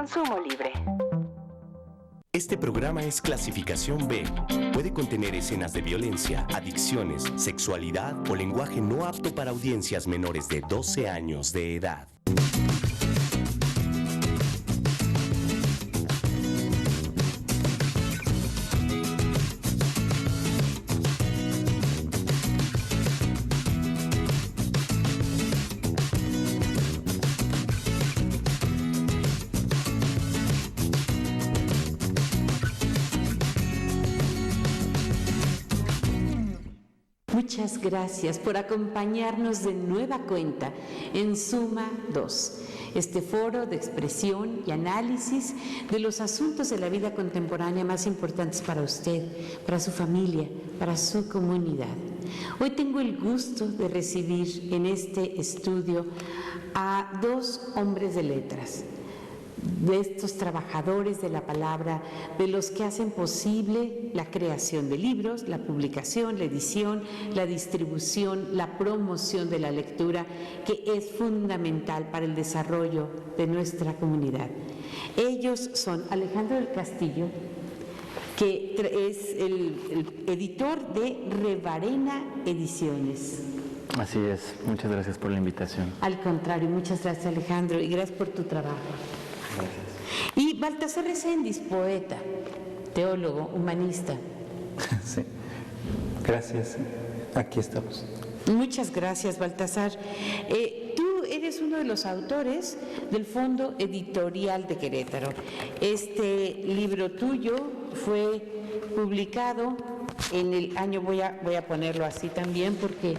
consumo libre. Este programa es clasificación B. Puede contener escenas de violencia, adicciones, sexualidad o lenguaje no apto para audiencias menores de 12 años de edad. Muchas gracias por acompañarnos de nueva cuenta en Suma 2, este foro de expresión y análisis de los asuntos de la vida contemporánea más importantes para usted, para su familia, para su comunidad. Hoy tengo el gusto de recibir en este estudio a dos hombres de letras, de estos trabajadores de la palabra, de los que hacen posible la creación de libros, la publicación, la edición, la distribución, la promoción de la lectura, que es fundamental para el desarrollo de nuestra comunidad. Ellos son Alejandro del Castillo, que es el editor de Revarena Ediciones. Así es, muchas gracias por la invitación. Al contrario, muchas gracias, Alejandro, y gracias por tu trabajo. Gracias. Y Baltasar Reséndiz, poeta, teólogo, humanista. Sí, gracias. Aquí estamos. Muchas gracias, Baltasar. Tú eres uno de los autores del Fondo Editorial de Querétaro. Este libro tuyo fue publicado en el año, voy a ponerlo así también porque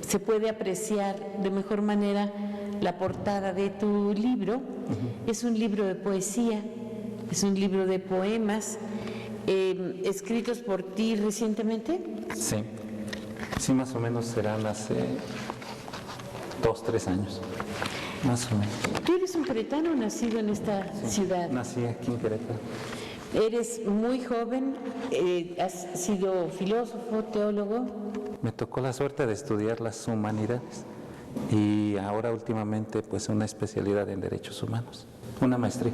se puede apreciar de mejor manera la portada de tu libro. Es un libro de poesía, es un libro de poemas escritos por ti recientemente. Sí, más o menos serán hace 2-3 años, más o menos. Tú eres un queretano nacido en esta ciudad. Nací aquí en Querétaro. Eres muy joven, has sido filósofo, teólogo. Me tocó la suerte de estudiar las humanidades y ahora últimamente pues una especialidad en derechos humanos, una maestría.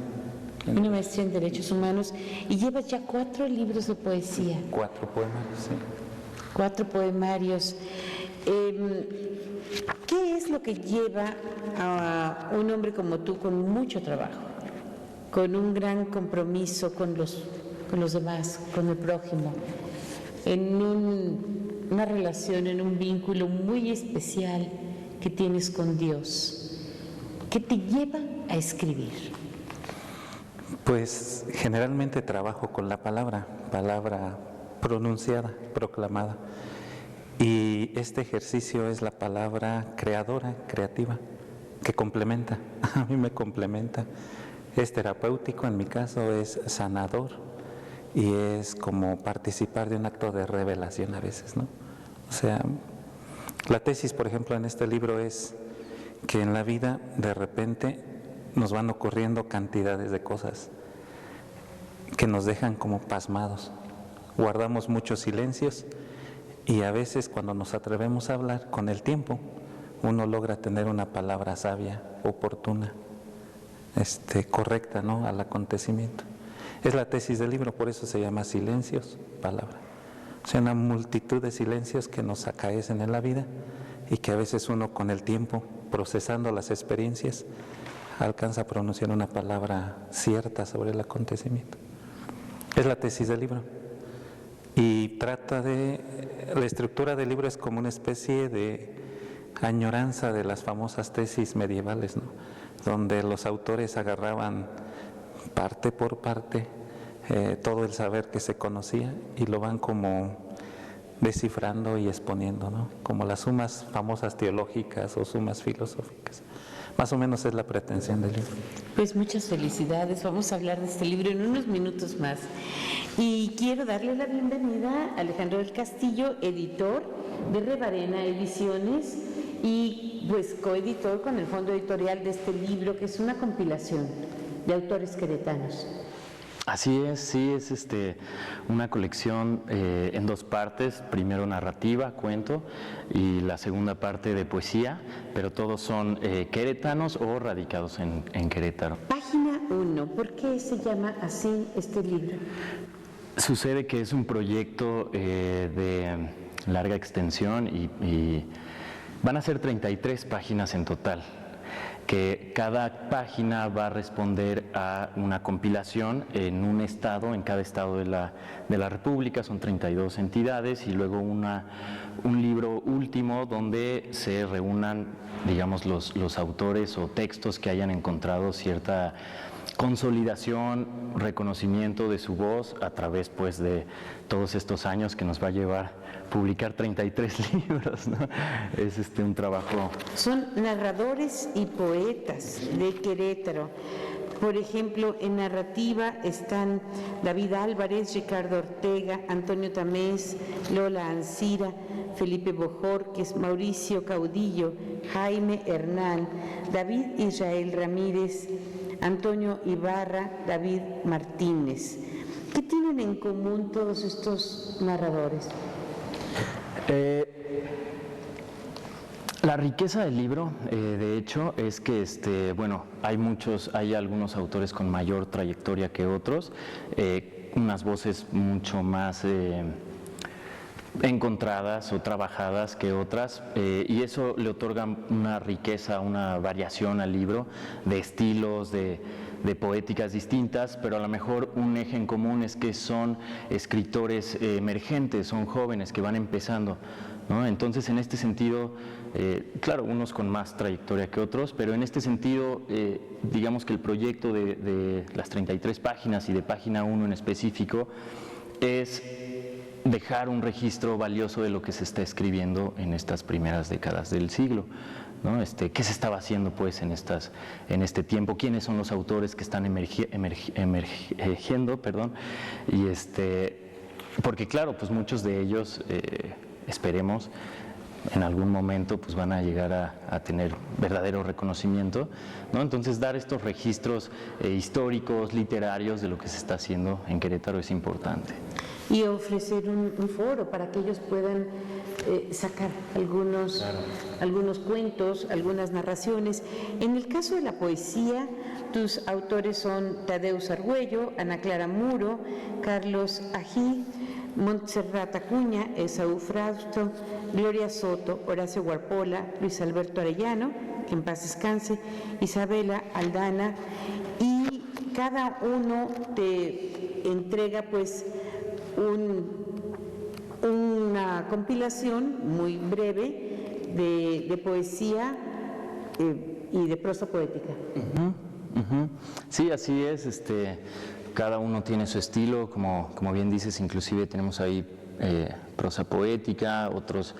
Una maestría en derechos humanos, y llevas ya 4 libros de poesía. 4 poemarios, sí. 4 poemarios. ¿Qué es lo que lleva a un hombre como tú con mucho trabajo, con un gran compromiso con los demás, con el prójimo, en una relación, en un vínculo muy especial que tienes con Dios? ¿Qué te lleva a escribir? Pues generalmente trabajo con la palabra pronunciada, proclamada. Y este ejercicio es la palabra creadora, creativa, que complementa, a mí me complementa. Es terapéutico, en mi caso es sanador y es como participar de un acto de revelación a veces, ¿no? O sea, la tesis, por ejemplo, en este libro es que en la vida de repente nos van ocurriendo cantidades de cosas que nos dejan como pasmados. Guardamos muchos silencios y a veces cuando nos atrevemos a hablar, con el tiempo, uno logra tener una palabra sabia, oportuna, correcta, ¿no?, al acontecimiento. Es la tesis del libro, por eso se llama Silencios, Palabra. O sea, una multitud de silencios que nos acaecen en la vida y que a veces uno con el tiempo, procesando las experiencias, alcanza a pronunciar una palabra cierta sobre el acontecimiento. Es la tesis del libro. Y la estructura del libro es como una especie de añoranza de las famosas tesis medievales, ¿no?, donde los autores agarraban parte por parte todo el saber que se conocía y lo van como descifrando y exponiendo, ¿no?, como las sumas famosas teológicas o sumas filosóficas. Más o menos es la pretensión del libro. Pues muchas felicidades, vamos a hablar de este libro en unos minutos más. Y quiero darle la bienvenida a Alejandro del Castillo, editor de Revarena Ediciones y pues coeditor con el fondo editorial de este libro, que es una compilación de autores queretanos. Así es, sí, es una colección en 2 partes, primero narrativa, cuento, y la segunda parte de poesía, pero todos son queretanos o radicados en Querétaro. Página 1, ¿por qué se llama así este libro? Sucede que es un proyecto de larga extensión y van a ser 33 páginas en total, que cada página va a responder a una compilación en un estado, en cada estado de la República, son 32 entidades, y luego un libro último donde se reúnan, digamos, los autores o textos que hayan encontrado cierta consolidación, reconocimiento de su voz a través, pues, de todos estos años que nos va a llevar publicar 33 libros, ¿no? Es un trabajo. Son narradores y poetas de Querétaro. Por ejemplo, en narrativa están David Álvarez, Ricardo Ortega, Antonio Tamés, Lola Ancira, Felipe Bojorquez, Mauricio Caudillo, Jaime Hernán, David Israel Ramírez, Antonio Ibarra, David Martínez. ¿Qué tienen en común todos estos narradores? La riqueza del libro, de hecho, es que hay algunos autores con mayor trayectoria que otros, unas voces mucho más encontradas o trabajadas que otras, y eso le otorga una riqueza, una variación al libro de estilos, de poéticas distintas, pero a lo mejor un eje en común es que son escritores emergentes, son jóvenes que van empezando, ¿no? Entonces, en este sentido, claro, unos con más trayectoria que otros, pero en este sentido, digamos que el proyecto de las 33 páginas y de página 1 en específico es dejar un registro valioso de lo que se está escribiendo en estas primeras décadas del siglo, ¿no? ¿Qué se estaba haciendo, pues, en este tiempo? ¿Quiénes son los autores que están emergiendo? Y porque, claro, pues muchos de ellos, esperemos, en algún momento, pues, van a llegar a tener verdadero reconocimiento, ¿no? Entonces, dar estos registros históricos, literarios de lo que se está haciendo en Querétaro es importante. Y ofrecer un foro para que ellos puedan sacar algunos cuentos, algunas narraciones. En el caso de la poesía, tus autores son Tadeusz Argüello, Ana Clara Muro, Carlos Ají, Montserrat Acuña, Esaú Frausto, Gloria Soto, Horacio Guarpola, Luis Alberto Arellano, que en paz descanse, Isabela Aldana, y cada uno te entrega, pues, una compilación muy breve de poesía y de prosa poética. Sí, así es. Cada uno tiene su estilo, como bien dices, inclusive tenemos ahí prosa poética, otros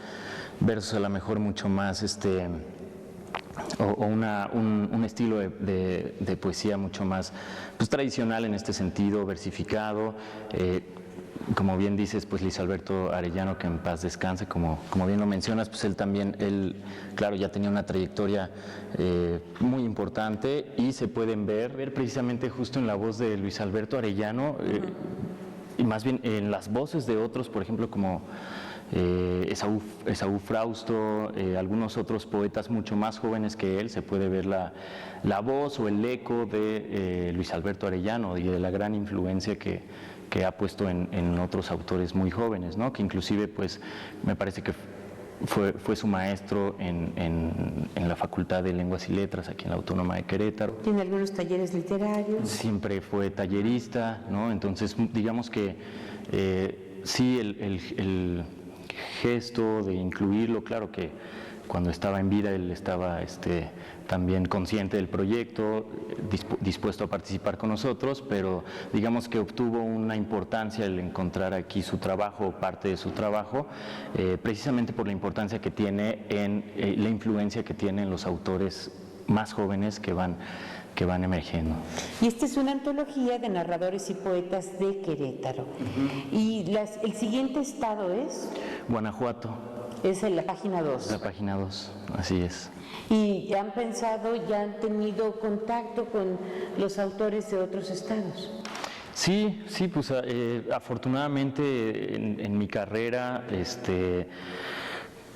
versos a lo mejor mucho más un estilo de poesía mucho más, pues, tradicional en este sentido, versificado. Como bien dices, pues, Luis Alberto Arellano, que en paz descanse, como bien lo mencionas, pues él claro, ya tenía una trayectoria muy importante, y se pueden ver precisamente justo en la voz de Luis Alberto Arellano, y más bien en las voces de otros, por ejemplo, como Esaú Frausto, algunos otros poetas mucho más jóvenes que él, se puede ver la voz o el eco de Luis Alberto Arellano y de la gran influencia que ha puesto en otros autores muy jóvenes, ¿no? Que inclusive, pues, me parece que fue su maestro en la Facultad de Lenguas y Letras aquí en la Autónoma de Querétaro. Tiene algunos talleres literarios. Siempre fue tallerista, ¿no? Entonces, digamos que sí, el gesto de incluirlo, claro que cuando estaba en vida él estaba también consciente del proyecto, dispuesto a participar con nosotros, pero digamos que obtuvo una importancia el encontrar aquí su trabajo, parte de su trabajo, precisamente por la importancia que tiene la influencia que tienen los autores más jóvenes que van emergiendo. Y esta es una antología de narradores y poetas de Querétaro. Y el siguiente estado es... Guanajuato. Es en la página 2. La página 2, así es. ¿Y han han tenido contacto con los autores de otros estados? Sí, pues afortunadamente en mi carrera,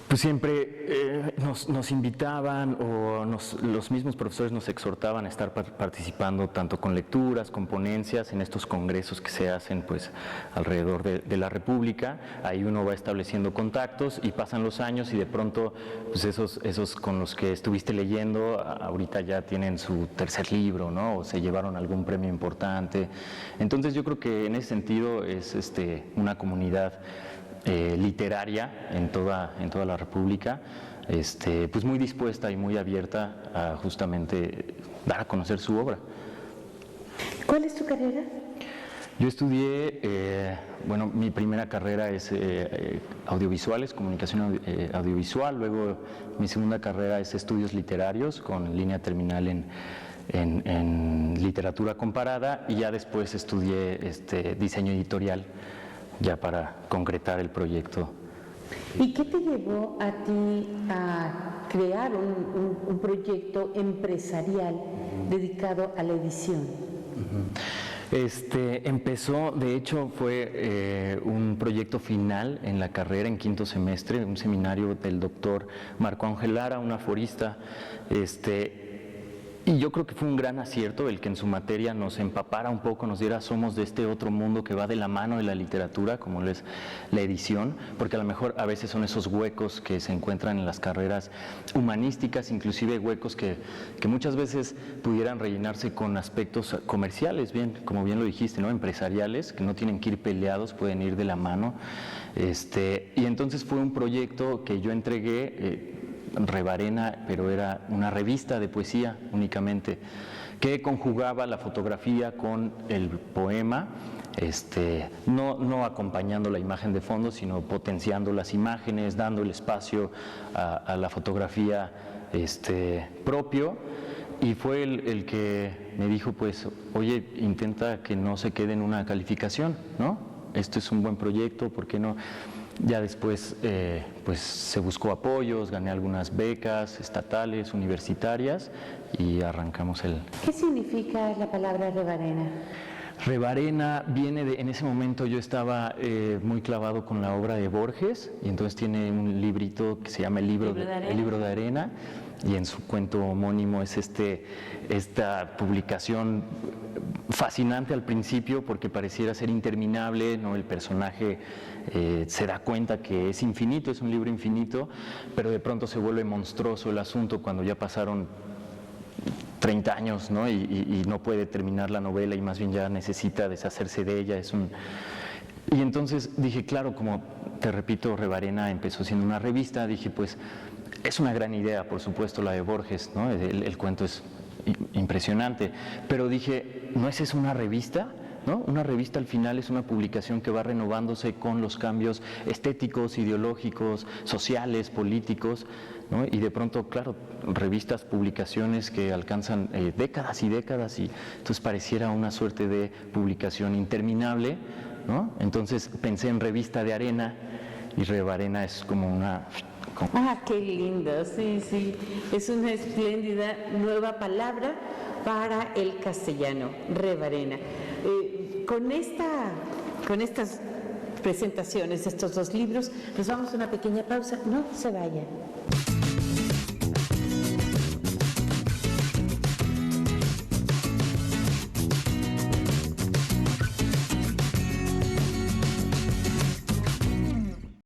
Pues siempre nos invitaban o los mismos profesores nos exhortaban a estar participando tanto con lecturas, con ponencias en estos congresos que se hacen pues alrededor de la República. Ahí uno va estableciendo contactos y pasan los años y de pronto pues esos con los que estuviste leyendo ahorita ya tienen su tercer libro, ¿no? O se llevaron algún premio importante. Entonces yo creo que en ese sentido es una comunidad literaria en toda la República, pues muy dispuesta y muy abierta a justamente dar a conocer su obra. ¿Cuál es tu carrera? Yo estudié, mi primera carrera es audiovisuales, comunicación audiovisual, luego mi segunda carrera es estudios literarios con línea terminal en literatura comparada y ya después estudié diseño editorial ya para concretar el proyecto. ¿Y qué te llevó a ti a crear un proyecto empresarial dedicado a la edición? Empezó, de hecho, fue un proyecto final en la carrera en quinto semestre, un seminario del doctor Marco Ángel Lara, un aforista, y yo creo que fue un gran acierto el que en su materia nos empapara un poco, nos diera somos de este otro mundo que va de la mano de la literatura, como es la edición, porque a lo mejor a veces son esos huecos que se encuentran en las carreras humanísticas, inclusive huecos que muchas veces pudieran rellenarse con aspectos comerciales, como bien lo dijiste, ¿no? Empresariales, que no tienen que ir peleados, pueden ir de la mano. Y entonces fue un proyecto que yo entregué, Rebarena, pero era una revista de poesía únicamente, que conjugaba la fotografía con el poema, no acompañando la imagen de fondo, sino potenciando las imágenes, dando el espacio a la fotografía propio, y fue el que me dijo, pues, oye, intenta que no se quede en una calificación, ¿no? Esto es un buen proyecto, ¿por qué no? Ya después pues se buscó apoyos, gané algunas becas estatales, universitarias y arrancamos el... ¿Qué significa la palabra rebarena? Rebarena viene en ese momento yo estaba muy clavado con la obra de Borges y entonces tiene un librito que se llama El libro de arena y en su cuento homónimo es esta publicación fascinante al principio porque pareciera ser interminable, ¿no? El personaje se da cuenta que es infinito, es un libro infinito, pero de pronto se vuelve monstruoso el asunto cuando ya pasaron 30 años, ¿no? Y no puede terminar la novela y más bien ya necesita deshacerse de ella. Y entonces dije, claro, como te repito, Rebarena empezó siendo una revista, dije, pues es una gran idea, por supuesto, la de Borges, ¿no? El cuento es impresionante, pero dije, ¿no es eso una revista? ¿No? Una revista al final es una publicación que va renovándose con los cambios estéticos, ideológicos, sociales, políticos, ¿no? Y de pronto, claro, revistas, publicaciones que alcanzan décadas y décadas y entonces pareciera una suerte de publicación interminable, ¿no? Entonces pensé en revista de arena y Rebarena es como una... Ah, qué lindo, sí, sí, es una espléndida nueva palabra para el castellano, Rebarena. Con estas presentaciones de estos dos libros, nos vamos a una pequeña pausa, no se vayan.